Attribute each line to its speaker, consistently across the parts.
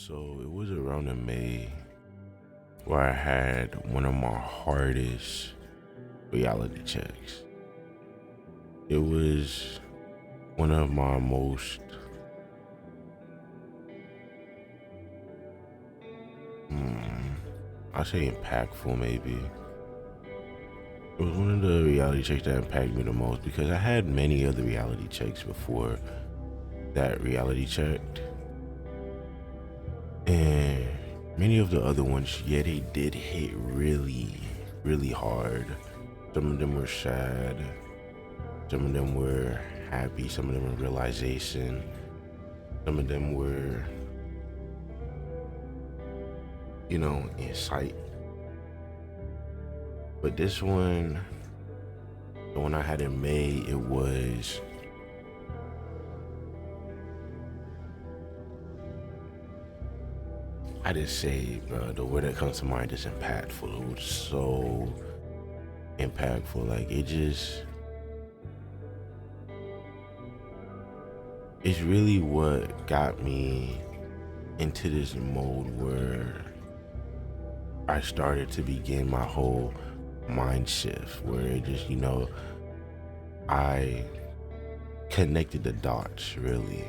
Speaker 1: So it was around in May where I had one of my hardest reality checks. It was one of my most, I say impactful maybe. It was one of the reality checks that impacted me the most because I had many other reality checks before that reality check. And many of the other ones, yeah, they did hit really, really hard. Some of them were sad. Some of them were happy. Some of them were realization. Some of them were, insight. But this one, the one I had in May, it was I just say, bro, the word that comes to mind is impactful. It was so impactful. Like it's really what got me into this mode where I started to begin my whole mind shift where it just, I connected the dots really.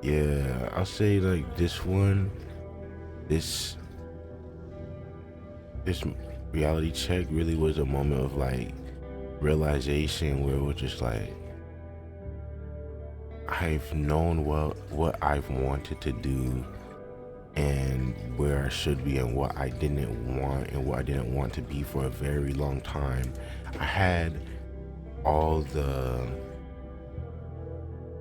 Speaker 1: Yeah, I'll say like this this reality check really was a moment of like realization where it was just like I've known what I've wanted to do and where I should be and what I didn't want and what I didn't want to be for a very long time. I had all the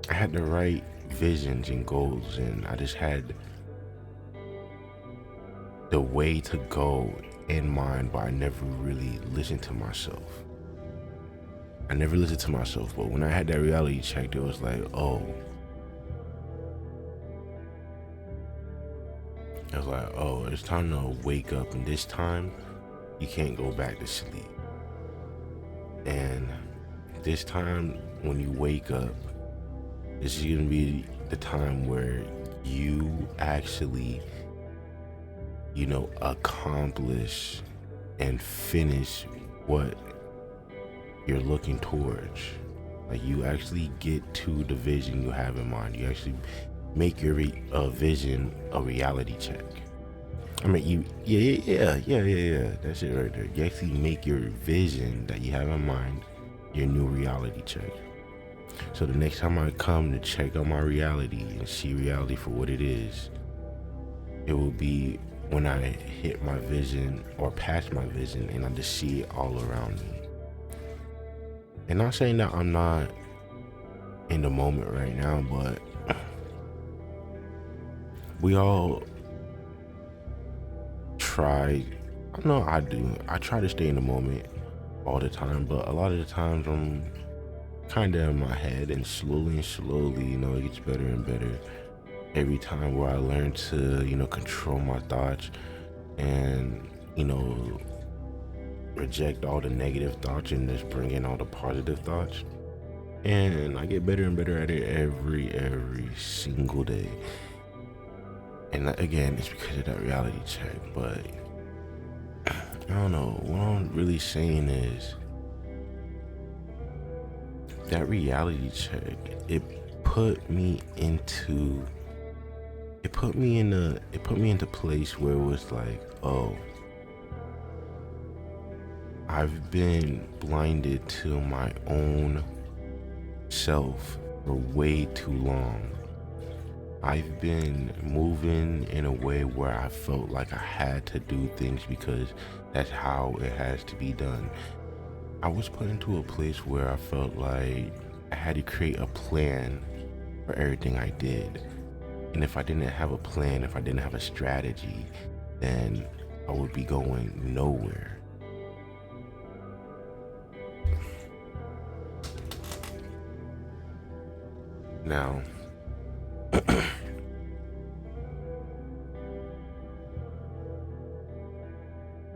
Speaker 1: I had the right visions and goals and I just had the way to go in mind, but I never really listened to myself. I never listened to myself, but when I had that reality check, it was like, it's time to wake up, and this time you can't go back to sleep. And this time, when you wake up, this is gonna be the time where you actually, accomplish and finish what you're looking towards. Like you actually get to the vision you have in mind. You actually make your vision a reality check. I mean, yeah. That's it right there. You actually make your vision that you have in mind your new reality check. So the next time I come to check out my reality and see reality for what it is, it will be when I hit my vision or pass my vision and I just see it all around me. And not saying that I'm not in the moment right now, but we all try. I know I do. I try to stay in the moment all the time, but a lot of the times I'm kind of in my head, and slowly, it gets better and better every time where I learn to, control my thoughts and, reject all the negative thoughts and just bring in all the positive thoughts. And I get better and better at it every single day. And again, it's because of that reality check. But I don't know. What I'm really saying is that reality check, it put me into place where it was like, I've been blinded to my own self for way too long. I've been moving in a way where I felt like I had to do things because that's how it has to be done. I was put into a place where I felt like I had to create a plan for everything I did. And if I didn't have a plan, if I didn't have a strategy, then I would be going nowhere. Now,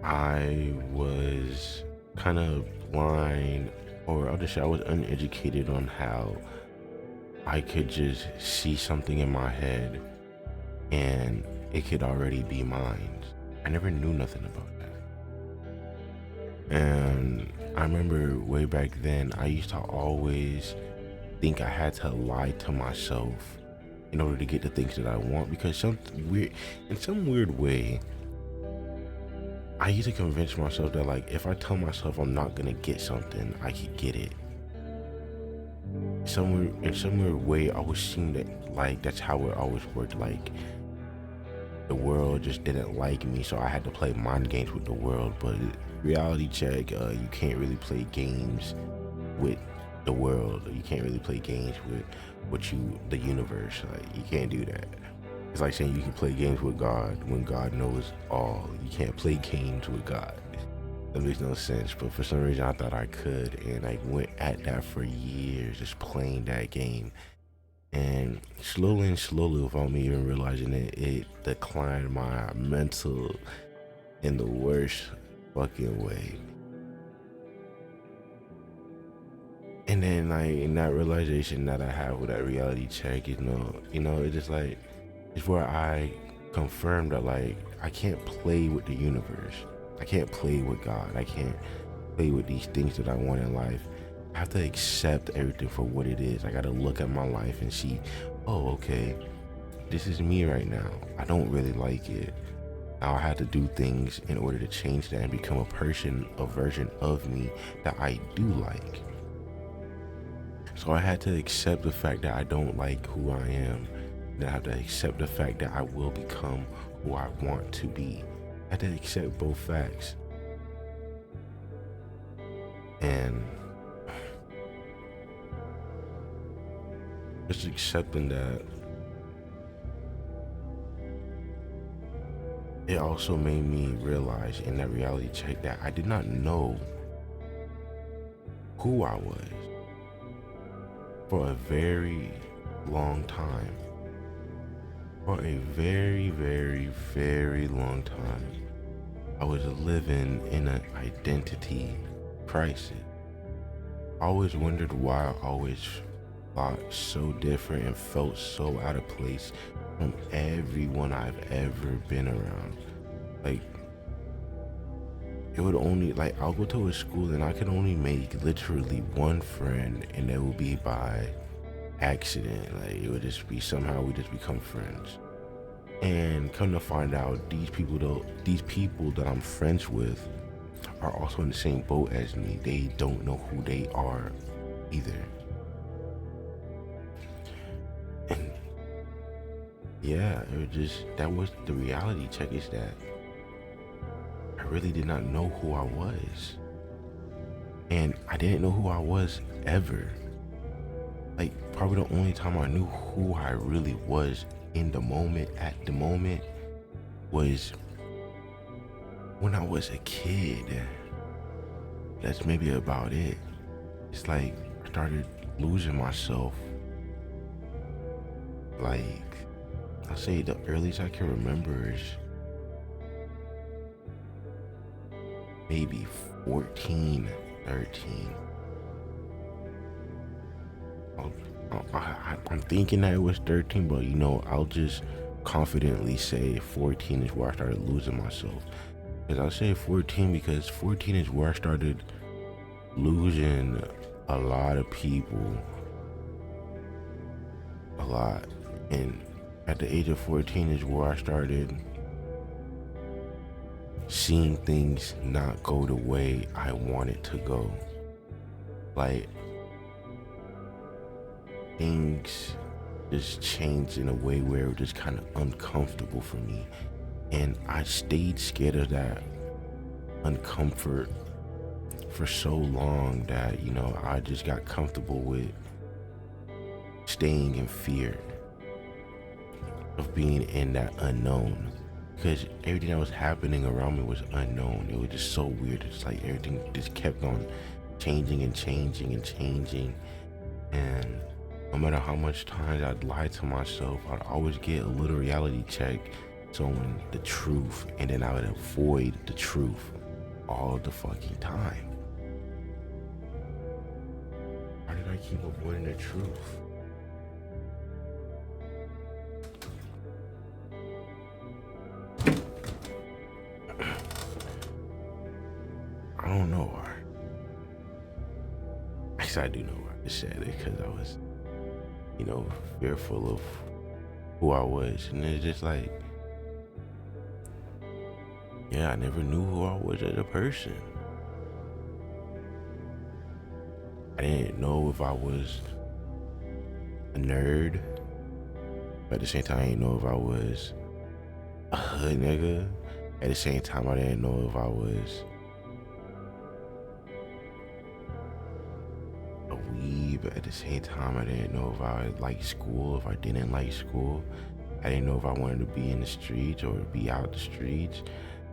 Speaker 1: I was kind of blind, or I'll just say I was uneducated on how I could just see something in my head and it could already be mine. I never knew nothing about that. And I remember way back then, I used to always think I had to lie to myself in order to get the things that I want, because in some weird way, I used to convince myself that like if I tell myself I'm not gonna get something, I could get it. Somewhere in some weird way, I always seemed that like that's how it always worked. Like the world just didn't like me, so I had to play mind games with the world. But reality check, you can't really play games with the world. You can't really play games with the universe. Like you can't do that. It's like saying you can play games with God when God knows all. You can't play games with God. That makes no sense. But for some reason, I thought I could, and I went at that for years, just playing that game. And slowly, without me even realizing it, it declined my mental in the worst fucking way. And then, like, in that realization that I have with that reality check, it's just like it's where I confirmed that like I can't play with the universe. I can't play with God. I can't play with these things that I want in life. I have to accept everything for what it is. I gotta look at my life and see, oh, okay, this is me right now. I don't really like it. Now I have to do things in order to change that and become a version of me that I do like. So I had to accept the fact that I don't like who I am. Then I have to accept the fact that I will become who I want to be. I had to accept both facts. And just accepting that, it also made me realize in that reality check that I did not know who I was for a very long time. For a very, very, very long time, I was living in an identity crisis. I always wondered why I always thought so different and felt so out of place from everyone I've ever been around. Like, it would only, like, I'll go to a school and I could only make literally one friend, and it would be by accident. Like, it would just be somehow we just become friends. And come to find out, these people that I'm friends with are also in the same boat as me. They don't know who they are either. And yeah, that was the reality check, is that I really did not know who I was. And I didn't know who I was ever. Like, probably the only time I knew who I really was in the moment, at the moment, was when I was a kid. That's maybe about it. It's like I started losing myself. Like, I say the earliest I can remember is maybe 14, 13. I'm thinking that it was 13, but I'll just confidently say 14 is where I started losing myself. Because I say 14 because 14 is where I started losing a lot of people. A lot. And at the age of 14 is where I started seeing things not go the way I want it to go. Like, things just changed in a way where it was just kind of uncomfortable for me. And I stayed scared of that uncomfort for so long that, I just got comfortable with staying in fear of being in that unknown. Because everything that was happening around me was unknown. It was just so weird. It's like everything just kept on changing and changing and changing. And no matter how much times I'd lie to myself, I'd always get a little reality check showing the truth, and then I would avoid the truth all the fucking time. Why did I keep avoiding the truth? don't know why. Actually, I do know why I said it, because I was, fearful of who I was. And it's just like, yeah, I never knew who I was as a person. I didn't know if I was a nerd, but at the same time, I didn't know if I was a hood nigga. At the same time, I didn't know if I was a weeb. At the same time, I didn't know if I liked school, if I didn't like school. I didn't know if I wanted to be in the streets or be out the streets.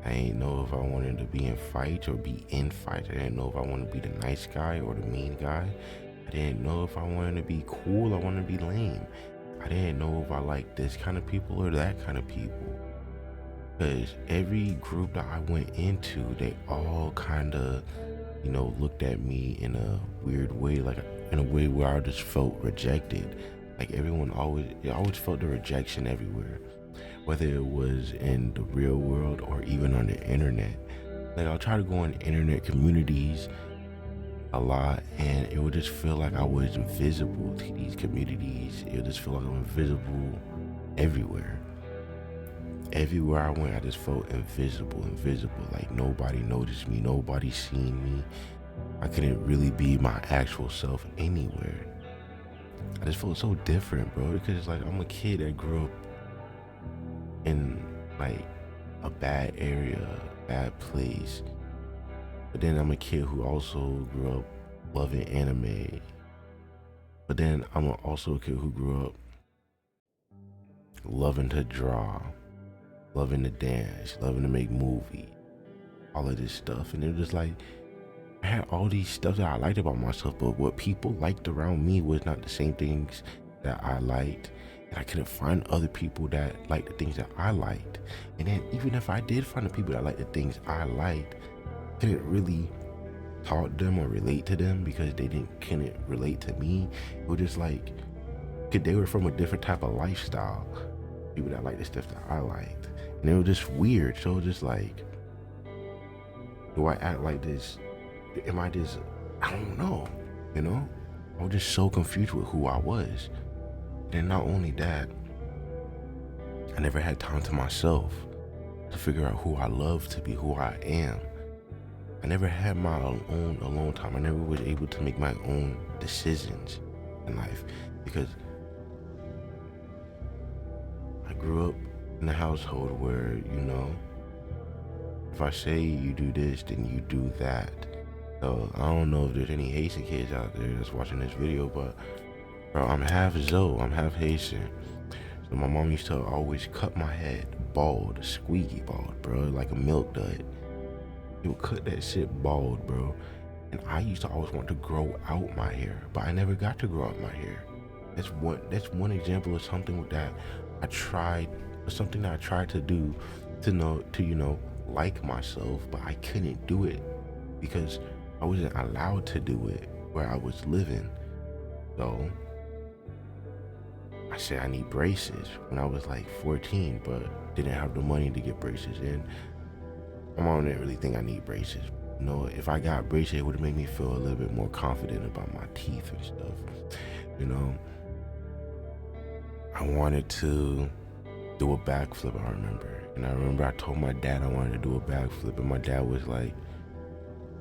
Speaker 1: I didn't know if I wanted to be in fights or be in fights. I didn't know if I wanted to be the nice guy or the mean guy. I didn't know if I wanted to be cool or wanted to be lame. I didn't know if I liked this kind of people or that kind of people. Because every group that I went into, they all kind of, looked at me in a weird way, like in a way where I just felt rejected. Like I always felt the rejection everywhere, whether it was in the real world or even on the internet. Like I'll try to go on internet communities a lot, and it would just feel like I was invisible to these communities. It would just feel like I'm invisible everywhere. Everywhere I went, I just felt invisible. Like nobody noticed me, nobody seen me. I couldn't really be my actual self anywhere. I just felt so different, bro, because it's like I'm a kid that grew up in like a bad area, bad place. But then I'm a kid who also grew up loving anime. But then I'm also a kid who grew up loving to draw, loving to dance, loving to make movies, all of this stuff. And it was just like, I had all these stuff that I liked about myself, but what people liked around me was not the same things that I liked. And I couldn't find other people that liked the things that I liked. And then even if I did find the people that liked the things I liked, I couldn't really talk to them or relate to them because they couldn't relate to me. It was just like, they were from a different type of lifestyle. People that liked the stuff that I liked. And it was just weird. So it was just like, do I act like this? Am I just, I don't know, I was just so confused with who I was. And not only that, I never had time to myself to figure out who I love to be, who I am. I never had my own alone time. I never was able to make my own decisions in life because I grew up in a household where, if I say you do this, then you do that. So I don't know if there's any Haitian kids out there that's watching this video, but bro, I'm half Zoe, I'm half Haitian. So my mom used to always cut my head bald, squeaky bald, bro, like a milk dud. He would cut that shit bald, bro. And I used to always want to grow out my hair, but I never got to grow out my hair. That's one example of something that I tried to do to like myself, but I couldn't do it because I wasn't allowed to do it where I was living. So I said I need braces when I was like 14, but didn't have the money to get braces. And my mom didn't really think I need braces. If I got braces, it would have made me feel a little bit more confident about my teeth and stuff. I wanted to do a backflip, I remember. And I remember I told my dad I wanted to do a backflip, and my dad was like,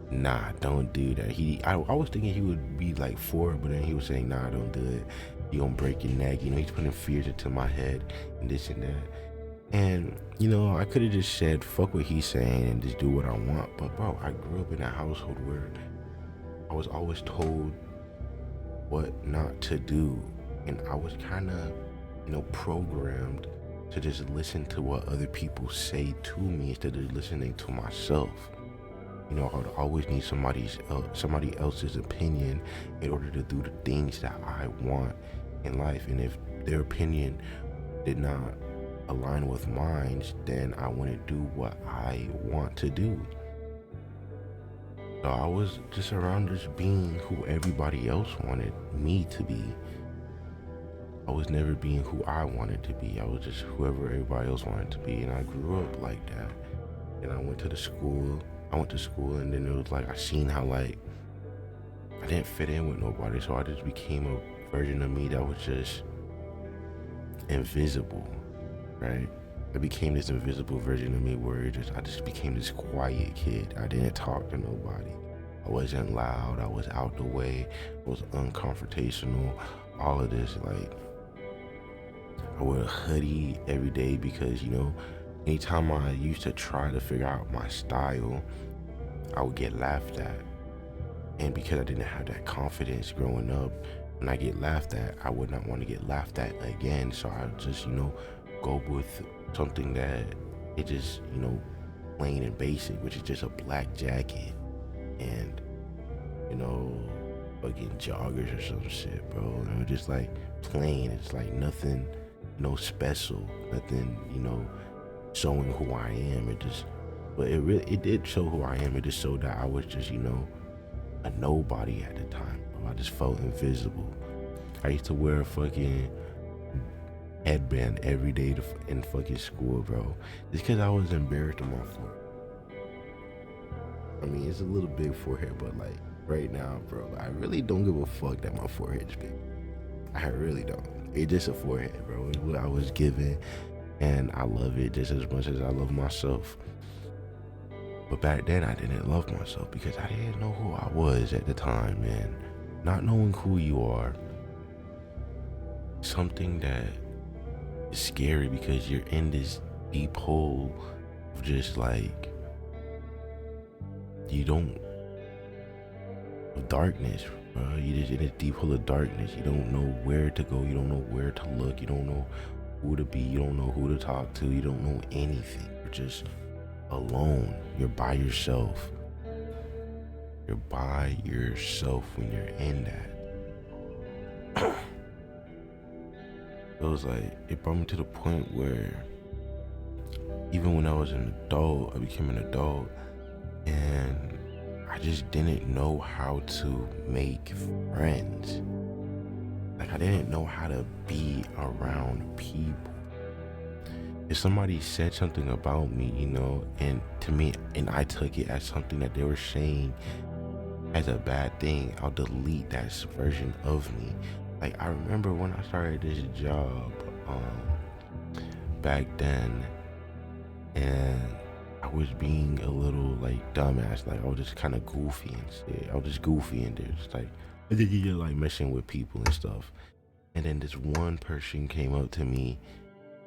Speaker 1: nah, don't do that. I was thinking he would be like for it, but then he was saying, nah, don't do it. You gonna break your neck. He's putting fears into my head and this and that. And, I could have just said, fuck what he's saying and just do what I want. But bro, I grew up in a household where I was always told what not to do. And I was kind of, programmed to just listen to what other people say to me instead of listening to myself. I would always need somebody else's opinion in order to do the things that I want in life. And if their opinion did not align with mine, then I wouldn't do what I want to do. So I was just around just being who everybody else wanted me to be. I was never being who I wanted to be. I was just whoever everybody else wanted to be. And I grew up like that. And I went to the school I went to school, and then it was like I seen how like I didn't fit in with nobody, so I just became a version of me that was just invisible, right? I became this invisible version of me where I just became this quiet kid. I didn't talk to nobody. I wasn't loud. I was out the way. I was unconfrontational. All of this, like, I wear a hoodie every day because, anytime I used to try to figure out my style, I would get laughed at. And because I didn't have that confidence growing up, when I get laughed at, I would not want to get laughed at again. So I just, go with something that it just, plain and basic, which is just a black jacket and, fucking joggers or some shit, bro. Just like plain. It's like nothing, special, nothing, showing who I am. But it did show who I am. It just showed that I was just, a nobody at the time, bro. I just felt invisible. I used to wear a fucking headband every day in fucking school, bro. Just because I was embarrassed of my forehead. I mean, it's a little big forehead, but like right now, bro, I really don't give a fuck that my forehead's big. I really don't. It's just a forehead, bro. It's what I was given, and I love it just as much as I love myself. But back then, I didn't love myself because I didn't know who I was at the time, man. Not knowing who you are, something that is scary because you're in this deep hole of just like, of darkness, bro. You're just in a deep hole of darkness. You don't know where to go. You don't know where to look. You don't know who to be. You don't know who to talk to. You don't know anything. You're just alone. You're by yourself. You're by yourself when you're in that. It was like, it brought me to the point where even when I was an adult, I became an adult, and I just didn't know how to make friends. Like, I didn't know how to be around people. If somebody said something about me, and to me, and I took it as something that they were saying as a bad thing, I'll delete that version of me. Like, I remember when I started this job back then, and I was being a little like dumbass. Like, I was just kind of goofy and shit. I was just goofy and just like, I think you're like messing with people and stuff. And then this one person came up to me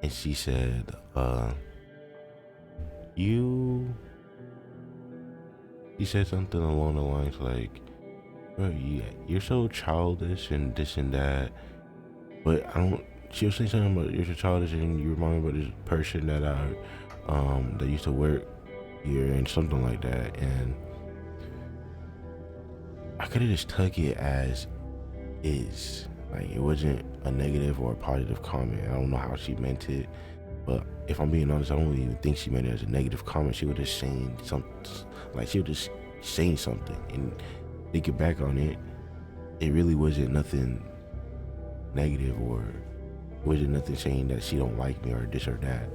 Speaker 1: and she said, he said something along the lines like, bro, you're so childish and this and that, but she'll say something about you're so childish and you remind me about this person that that used to work here and something like that. And I could have just took it as is. Like, it wasn't a negative or a positive comment. I don't know how she meant it, but if I'm being honest, I don't even think she meant it as a negative comment. She was just saying something, like she was just saying something. And thinking back on it, it really wasn't nothing negative, or it wasn't nothing saying that she don't like me or this or that.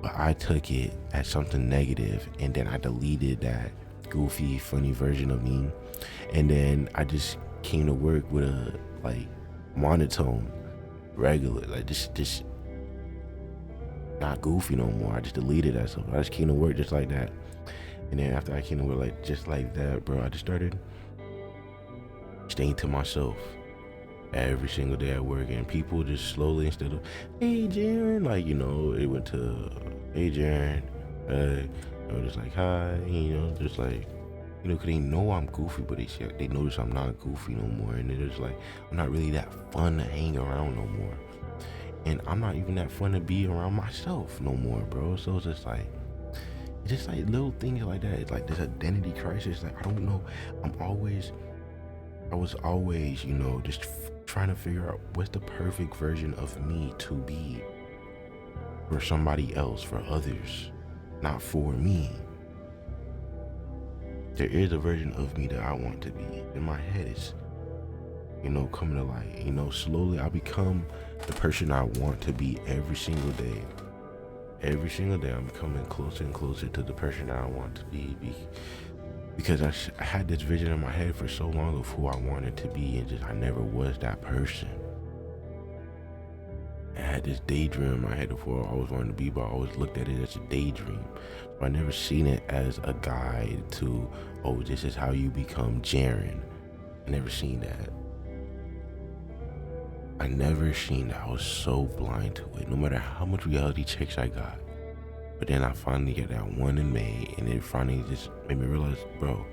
Speaker 1: But I took it as something negative, and then I deleted that goofy, funny version of me. And then I just came to work with a like monotone, regular, like just not goofy no more. I just deleted that stuff. I just came to work just like that. And then after I came to work like just like that, bro, I just started staying to myself every single day at work. And people just slowly, instead of, hey Jaren, like, it went to, hey Jaren, just like, hi, just like, cause they know I'm goofy, but they notice I'm not goofy no more. And they're just like, I'm not really that fun to hang around no more. And I'm not even that fun to be around myself no more, bro. So it's just like little things like that. It's like this identity crisis. Like, I don't know. I was always, just trying to figure out what's the perfect version of me to be for somebody else, for others, not for me. There is a version of me that I want to be. In my head, it's, coming to light. Slowly I become the person I want to be every single day. every single day I'm becoming closer and closer to the person that I want to be, because I had this vision in my head for so long of who I wanted to be, and just I never was that person. I had this daydream in my head of who I always wanted to be, but I always looked at it as a daydream. So I never seen it as a guide to, oh, this is how you become Jaren. I never seen that. I never seen that. I was so blind to it, no matter how much reality checks I got. But then I finally got that one in May, and it finally just made me realize, bro,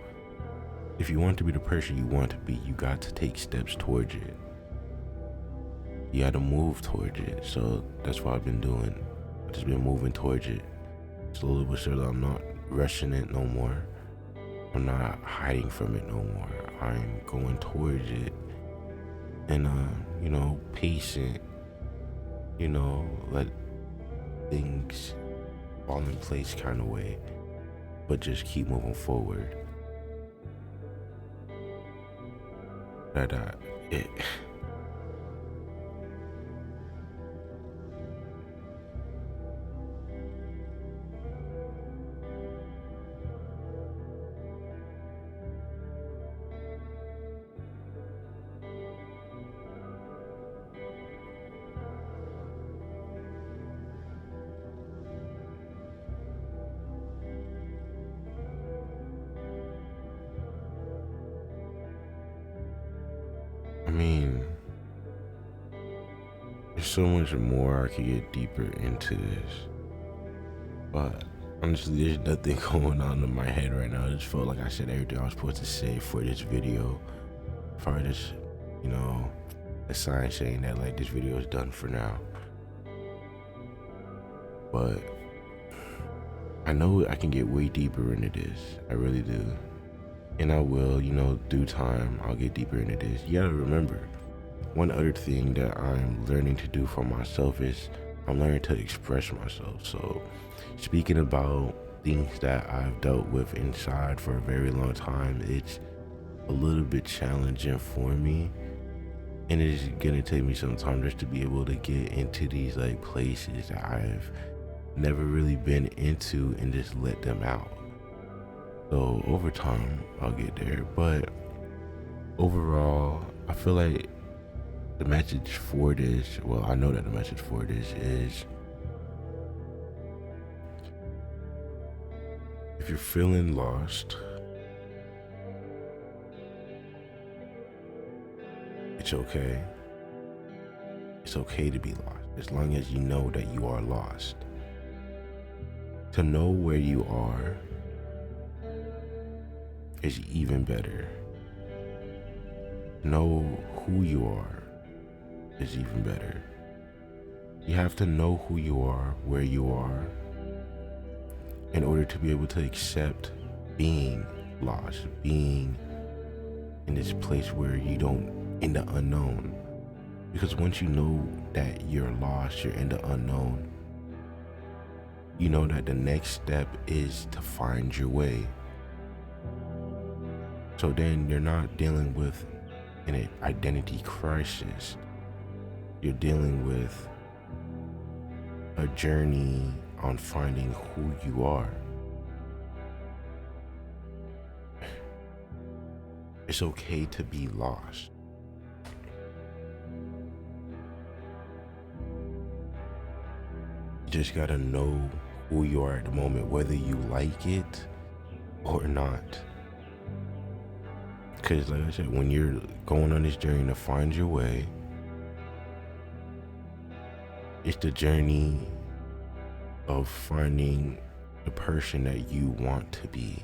Speaker 1: if you want to be the person you want to be, you got to take steps towards it. You got to move towards it. So that's what I've been doing. I've just been moving towards it. Slowly but surely, I'm not rushing it no more. I'm not hiding from it no more. I'm going towards it. And, patient, let things fall in place kind of way, but just keep moving forward. It. I mean, there's so much more I could get deeper into this, but honestly, there's nothing going on in my head right now. I just felt like I said everything I was supposed to say for this video. Probably just, a sign saying that like this video is done for now. But I know I can get way deeper into this. I really do. And I will, due time, I'll get deeper into this. You gotta remember, one other thing that I'm learning to do for myself is I'm learning to express myself. So speaking about things that I've dealt with inside for a very long time, it's a little bit challenging for me. And it's gonna take me some time just to be able to get into these like places that I've never really been into and just let them out. So over time, I'll get there. But overall, I feel like the message for this, well, I know that the message for this is, if you're feeling lost, it's okay. It's okay to be lost, as long as you know that you are lost. To know where you are is even better. Know who you are is even better. You have to know who you are, where you are, in order to be able to accept being lost, being in this place where you don't, in the unknown. Because once you know that you're lost, you're in the unknown, you know that the next step is to find your way. So then you're not dealing with an identity crisis. You're dealing with a journey on finding who you are. It's okay to be lost. You just gotta know who you are at the moment, whether you like it or not. Because like I said, when you're going on this journey to find your way, it's the journey of finding the person that you want to be.